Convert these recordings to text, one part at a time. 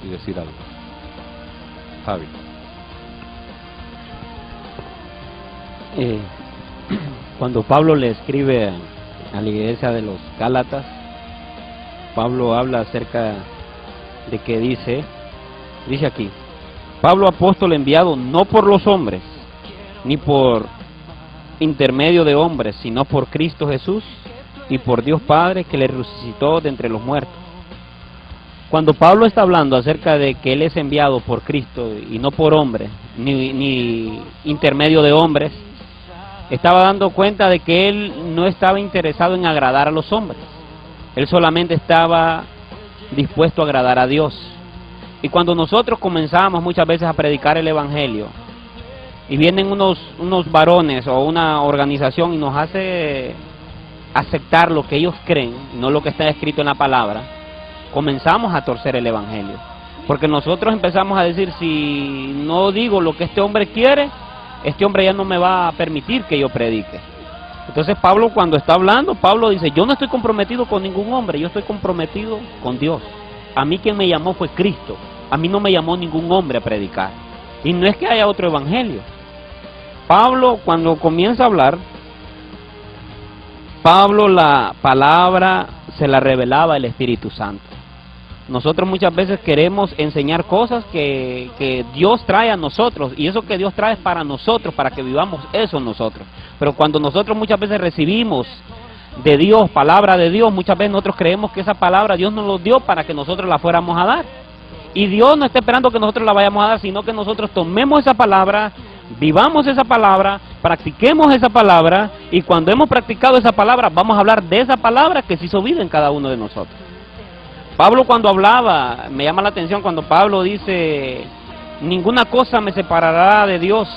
y decir algo. Javi. Cuando Pablo le escribe a la iglesia de los Gálatas, Pablo habla acerca de que dice aquí: Pablo, apóstol enviado no por los hombres, ni por intermedio de hombres, sino por Cristo Jesús y por Dios Padre, que le resucitó de entre los muertos. Cuando Pablo está hablando acerca de que él es enviado por Cristo y no por hombres, ni intermedio de hombres, estaba dando cuenta de que él no estaba interesado en agradar a los hombres. Él solamente estaba dispuesto a agradar a Dios. Y cuando nosotros comenzamos muchas veces a predicar el Evangelio, y vienen unos varones o una organización y nos hace aceptar lo que ellos creen, no lo que está escrito en la palabra, comenzamos a torcer el Evangelio. Porque nosotros empezamos a decir, si no digo lo que este hombre quiere, este hombre ya no me va a permitir que yo predique. Entonces Pablo, cuando está hablando, Pablo dice, yo no estoy comprometido con ningún hombre, yo estoy comprometido con Dios. A mí quien me llamó fue Cristo, a mí no me llamó ningún hombre a predicar. Y no es que haya otro evangelio. Pablo, cuando comienza a hablar, Pablo la palabra se la revelaba el Espíritu Santo. Nosotros muchas veces queremos enseñar cosas que Dios trae a nosotros, y eso que Dios trae es para nosotros, para que vivamos eso nosotros. Pero cuando nosotros muchas veces recibimos de Dios, palabra de Dios, muchas veces nosotros creemos que esa palabra Dios nos lo dio para que nosotros la fuéramos a dar. Y Dios no está esperando que nosotros la vayamos a dar, sino que nosotros tomemos esa palabra, vivamos esa palabra, practiquemos esa palabra, y cuando hemos practicado esa palabra, vamos a hablar de esa palabra que se hizo vida en cada uno de nosotros. Pablo, cuando hablaba, me llama la atención cuando Pablo dice, ninguna cosa me separará de Dios,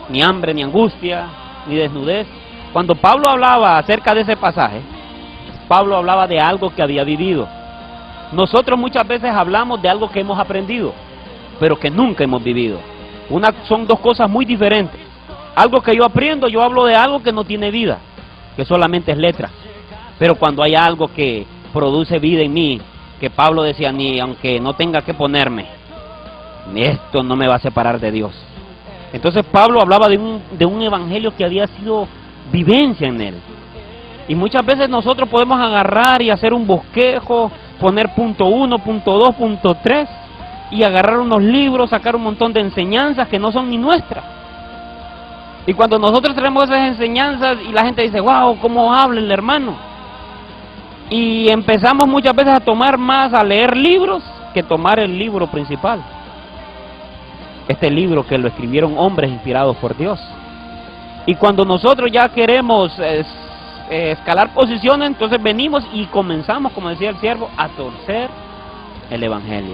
ni hambre, ni angustia, ni desnudez. Cuando Pablo hablaba acerca de ese pasaje, Pablo hablaba de algo que había vivido. Nosotros muchas veces hablamos de algo que hemos aprendido, pero que nunca hemos vivido. Son dos cosas muy diferentes. Algo que yo aprendo, yo hablo de algo que no tiene vida, que solamente es letra. Pero cuando hay algo que produce vida en mí, que Pablo decía, ni aunque no tenga que ponerme, esto no me va a separar de Dios. Entonces Pablo hablaba de un evangelio que había sido vivencia en él. Y muchas veces nosotros podemos agarrar y hacer un bosquejo, poner punto 1, punto 2, punto 3, y agarrar unos libros, sacar un montón de enseñanzas que no son ni nuestras. Y cuando nosotros tenemos esas enseñanzas y la gente dice, wow, ¿cómo habla el hermano? Y empezamos muchas veces a tomar más, a leer libros, que tomar el libro principal. Este libro que lo escribieron hombres inspirados por Dios. Y cuando nosotros ya queremos escalar posiciones, entonces venimos y comenzamos, como decía el siervo, a torcer el evangelio.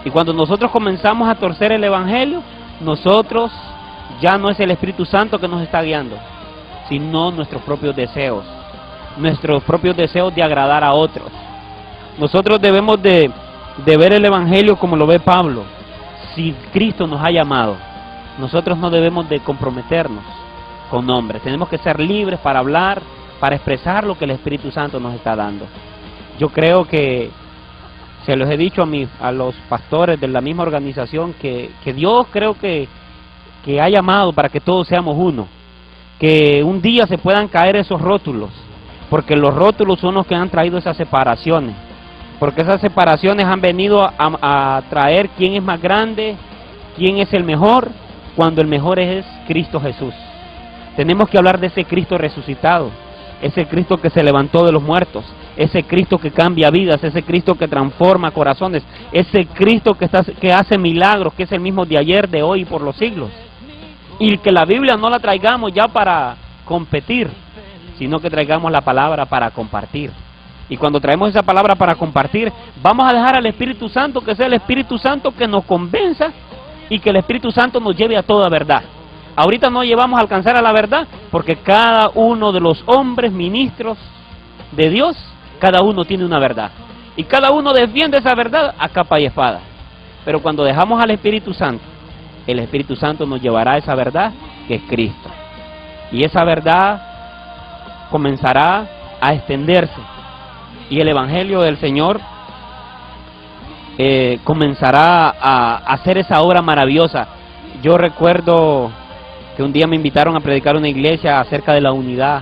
Y cuando nosotros comenzamos a torcer el evangelio, nosotros ya no es el Espíritu Santo que nos está guiando, sino nuestros propios deseos de agradar a otros. Nosotros debemos de ver el evangelio como lo ve Pablo. Si Cristo nos ha llamado, nosotros no debemos de comprometernos con hombres. Tenemos que ser libres para hablar, para expresar lo que el Espíritu Santo nos está dando. Yo creo que se los he dicho a los pastores de la misma organización, que Dios creo que ha llamado para que todos seamos uno, que un día se puedan caer esos rótulos, porque los rótulos son los que han traído esas separaciones, porque esas separaciones han venido a traer quién es más grande, quién es el mejor, cuando el mejor es Cristo Jesús. Tenemos que hablar de ese Cristo resucitado, ese Cristo que se levantó de los muertos, ese Cristo que cambia vidas, ese Cristo que transforma corazones, ese Cristo que hace milagros, que es el mismo de ayer, de hoy y por los siglos. Y que la Biblia no la traigamos ya para competir, sino que traigamos la palabra para compartir. Y cuando traemos esa palabra para compartir, vamos a dejar al Espíritu Santo, que sea el Espíritu Santo que nos convenza, y que el Espíritu Santo nos lleve a toda verdad. Ahorita no llevamos a alcanzar a la verdad, porque cada uno de los hombres ministros de Dios, cada uno tiene una verdad, y cada uno defiende esa verdad a capa y espada. Pero cuando dejamos al Espíritu Santo, el Espíritu Santo nos llevará a esa verdad que es Cristo, y esa verdad comenzará a extenderse, y el Evangelio del Señor comenzará a hacer esa obra maravillosa. Yo recuerdo que un día me invitaron a predicar en una iglesia acerca de la unidad,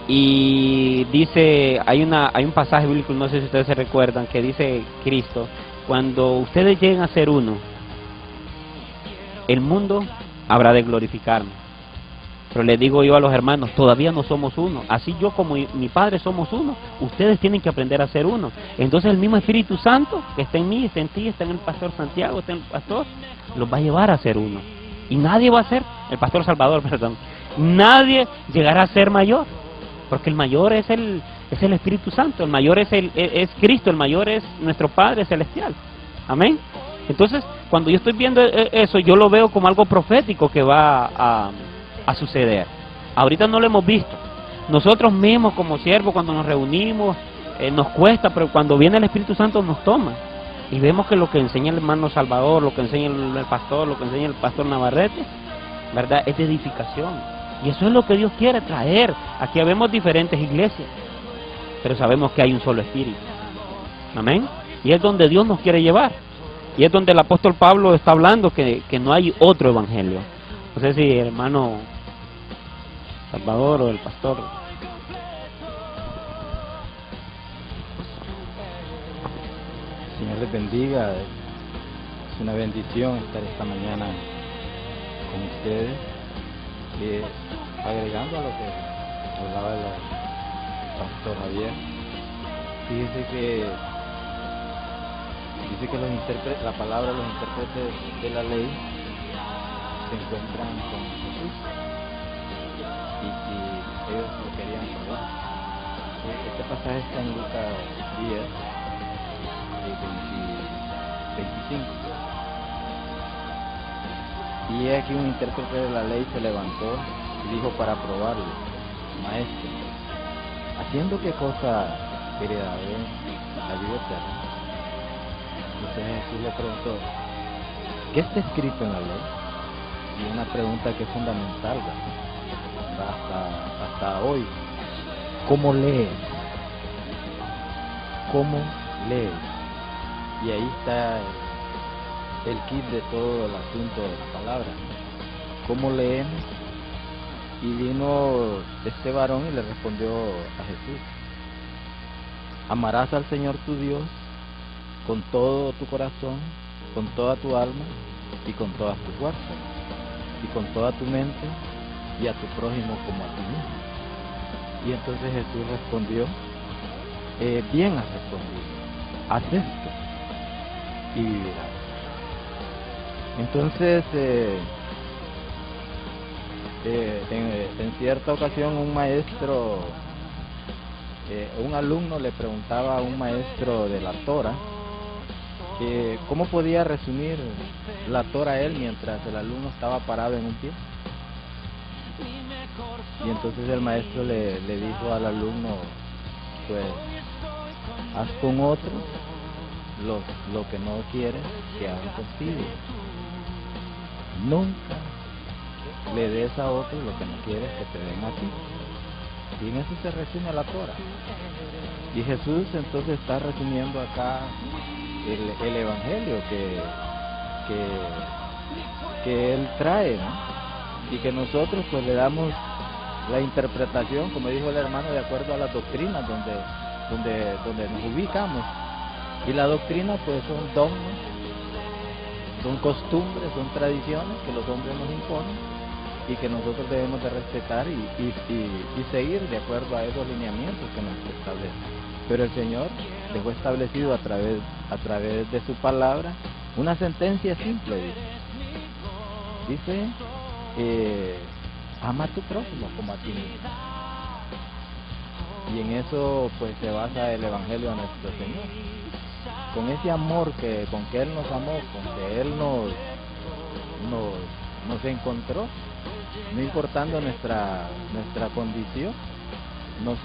y dice, hay un pasaje bíblico, no sé si ustedes se recuerdan, que dice Cristo: cuando ustedes lleguen a ser uno, el mundo habrá de glorificarme. Pero les digo yo a los hermanos, todavía no somos uno. Así yo como mi Padre somos uno, ustedes tienen que aprender a ser uno. Entonces el mismo Espíritu Santo que está en mí, está en ti, está en el pastor Santiago, está en el pastor, los va a llevar a ser uno. Y nadie va a ser, el pastor Salvador, perdón, nadie llegará a ser mayor, porque el mayor es el Espíritu Santo, el mayor es Cristo, el mayor es nuestro Padre Celestial. Amén. Entonces, cuando yo estoy viendo eso, yo lo veo como algo profético que va a suceder. Ahorita no lo hemos visto. Nosotros mismos como siervos, cuando nos reunimos, nos cuesta, pero cuando viene el Espíritu Santo nos toma. Y vemos que lo que enseña el hermano Salvador, lo que enseña el pastor, lo que enseña el pastor Navarrete, ¿verdad?, es de edificación. Y eso es lo que Dios quiere traer. Aquí vemos diferentes iglesias, pero sabemos que hay un solo Espíritu. Amén. Y es donde Dios nos quiere llevar. Y es donde el apóstol Pablo está hablando que no hay otro evangelio. No sé si el hermano Salvador o el pastor. Señor les bendiga. Es una bendición estar esta mañana con ustedes. Agregando a lo que hablaba el pastor Javier, dice que la palabra de los intérpretes de la ley se encuentran con Jesús y ellos lo querían probar. Este pasaje está en Lucas 10, 25. Y aquí un intérprete de la ley se levantó y dijo para probarlo: Maestro, ¿haciendo qué cosa heredaré la vida eterna? Entonces Jesús le preguntó: ¿qué está escrito en la ley? Y una pregunta que es fundamental, ¿verdad? Hasta hoy. ¿Cómo lees? ¿Cómo lees? Y ahí está el kit de todo el asunto de la palabra. ¿Cómo leemos? Y vino este varón y le respondió a Jesús: amarás al Señor tu Dios con todo tu corazón, con toda tu alma y con todas tus fuerzas, y con toda tu mente, y a tu prójimo como a ti mismo. Y entonces Jesús respondió: bien has respondido, haz esto y vivirás. Entonces, en cierta ocasión un maestro, un alumno le preguntaba a un maestro de la Torah cómo podía resumir la Torah a él mientras el alumno estaba parado en un pie. Y entonces el maestro le dijo al alumno: pues haz con otros lo que no quieres que hagan contigo. Nunca le des a otros lo que no quieres que te den a ti. Y en eso se resume la Torah. Y Jesús entonces está resumiendo acá el evangelio que Él trae, ¿no? Y que nosotros pues le damos la interpretación, como dijo el hermano, de acuerdo a las doctrinas donde nos ubicamos. Y la doctrina pues son dogmas, son costumbres, son tradiciones que los hombres nos imponen y que nosotros debemos de respetar y seguir de acuerdo a esos lineamientos que nos establecen. Pero el Señor dejó establecido a través de su palabra una sentencia simple, dice ama a tu prójimo como a ti mismo. Y en eso pues se basa el evangelio de nuestro Señor, con ese amor con que Él nos amó, con que Él nos encontró, no importando nuestra condición, nos